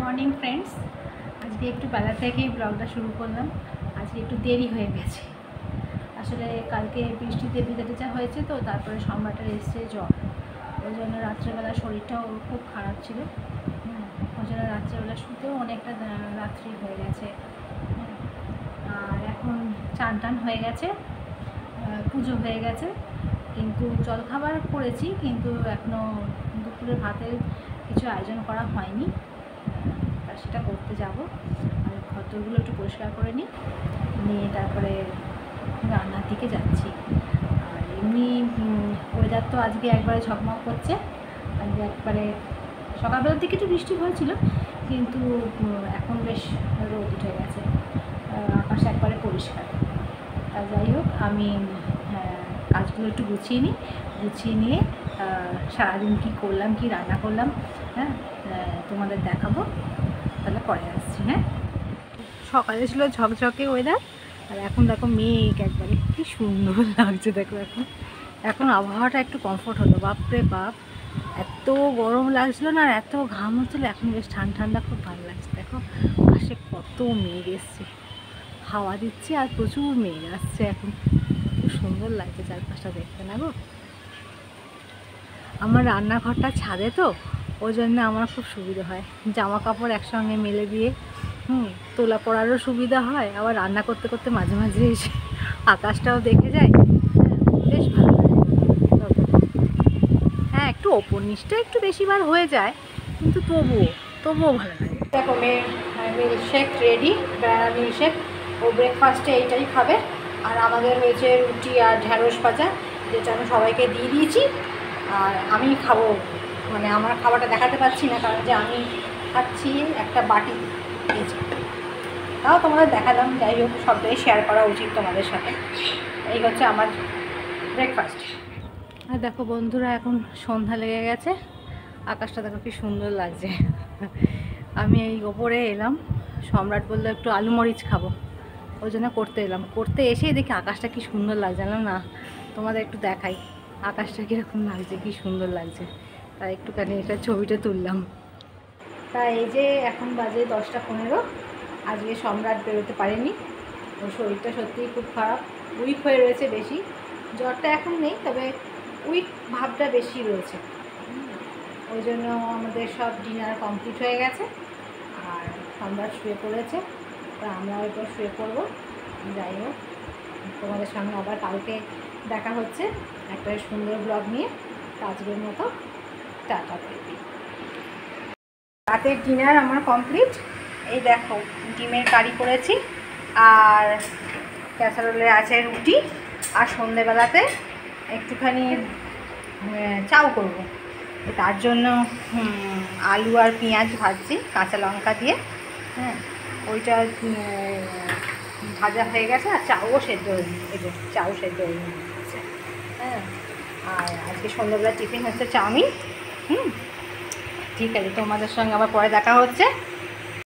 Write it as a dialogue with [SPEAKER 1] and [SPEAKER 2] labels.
[SPEAKER 1] Morning friends, আজকে একটু বেলা থেকেই ব্লগটা শুরু করলাম। আজকে একটু দেরি হয়ে গেছে, আসলে কালকে বৃষ্টিতে ভিজা হয়েছে তো, তারপরে সম্রাটের এসছে জ্বর। ওই জন্য রাত্রেবেলা শরীরটাও খুব খারাপ ছিল। ওই জন্য রাত্রেবেলা শুতেও অনেকটা রাত্রি হয়ে গেছে। আর এখন চান টান হয়ে গেছে, পুজো হয়ে গেছে, কিন্তু জলখাবার করেছি, কিন্তু এখনও দুপুরে ভাতের কিছু আয়োজন করা হয়নি। সেটা করতে যাব। আর ঘরগুলো একটু পরিষ্কার করে নিয়ে তারপরে রান্নার দিকে যাচ্ছি। আর এমনি ওয়েদার তো আজকে একবারে ঝকমক করছে। আজকে একবারে সকালবেলার দিকে একটু বৃষ্টি হয়েছিল, কিন্তু এখন বেশ রোদ উঠে গেছে, আকাশ একবারে পরিষ্কার। তা যাই হোক, আমি কাজগুলো একটু গুছিয়ে নিয়ে সারাদিন কী করলাম, কি রান্না করলাম, তোমাদের দেখাবো। তাহলে পরে আসছি। সকালে ছিল ঝকঝকে ওয়েদার, আর এখন দেখো মেঘ, একবারে কি সুন্দর লাগছে। দেখো এখন আবহাওয়াটা একটু কমফোর্ট হলো। বাপরে বাপ, এত গরম লাগছিলো না, আর এত ঘাম হচ্ছিলো। এখন বেশ ঠান্ডা খুব ভালো লাগছে। দেখো পাশে কত মেঘ এসছে, হাওয়া দিচ্ছে, আর প্রচুর মেঘ আসছে। এখন খুব সুন্দর লাগছে চারপাশটা দেখতে না গো। আমার রান্নাঘরটা ছাদে তো, ওই জন্য আমার খুব সুবিধা হয়। জামা কাপড় একসঙ্গে মেলে দিয়ে তোলা পড়ারও সুবিধা হয়, আবার রান্না করতে করতে মাঝে মাঝে এসে আকাশটাও দেখে যায়। বেশ ভালো লাগে। একটু ওপর নিচটা একটু বেশিবার হয়ে যায়, কিন্তু তবুও ভালো লাগে। দেখো মিল্কশেক রেডি, ব্যানানা মিল্কশেক। ও ব্রেকফাস্টে এইটাই খাবে। আর আমাদের হয়েছে রুটি আর ঢ্যাঁড়স ভাজা, যেটা আমি সবাইকে দিয়ে দিয়েছি। আর আমি খাবো, মানে আমার খাবারটা দেখাতে পাচ্ছি না, কারণ যে আমি খাচ্ছি একটা বাটি দিয়েছি, তাও তোমাদের দেখালাম। যাই হোক, সবটাই শেয়ার করা উচিত তোমাদের সাথে। এই হচ্ছে আমার ব্রেকফাস্ট। আর দেখো বন্ধুরা, এখন সন্ধ্যা লেগে গেছে, আকাশটা দেখো কি সুন্দর লাগছে। আমি এই ওপরে এলাম, সম্রাট বললো একটু আলু মরিচ খাবো, ওই জন্য করতে এসেই দেখি আকাশটা কি সুন্দর লাগছে। জানো না, তোমাদের একটু দেখাই আকাশটা কীরকম লাগছে, কি সুন্দর লাগছে। তাই একটুখানি এটা ছবিটা তুললাম। তাই এই যে এখন বাজে 10টা 15। আজকে সম্রাট বেরোতে পারেনি, ওর শরীরটা সত্যিই খুব খারাপ, উইক হয়ে রয়েছে বেশি। জ্বরটা এখন নেই, তবে উইক ভাবটা বেশি রয়েছে। ওই জন্য আমাদের সব ডিনার কমপ্লিট হয়ে গেছে, আর সম্রাট শুয়ে পড়েছে, তো আমরাও এরপর শুয়ে পড়বো। যাই হোক, তোমাদের সঙ্গে আবার কালকে দেখা হচ্ছে একটা সুন্দর ব্লগ নিয়ে। আজকের মতো টাটা বেবি। রাতের ডিনার আমার কমপ্লিট। এই দেখো, ডিমের কারি করেছি, আর ক্যাসারোলে আছে রুটি, আর সন্ধেবেলাতে একটুখানি চাউ করব। তার জন্য আলু আর পেঁয়াজ ভাজছি কাঁচা লঙ্কা দিয়ে। ওইটা ভাজা হয়ে গেছে, আর চাউও সেদ্ধ হয়ে গেছে, চাউ সেদ্ধ হয়ে গেছে। আর আজকে সন্ধ্যাবেলা টিফিন হচ্ছে চাউমিন। ঠিক আছে, তোমাদের সঙ্গে আবার পরে দেখা হচ্ছে।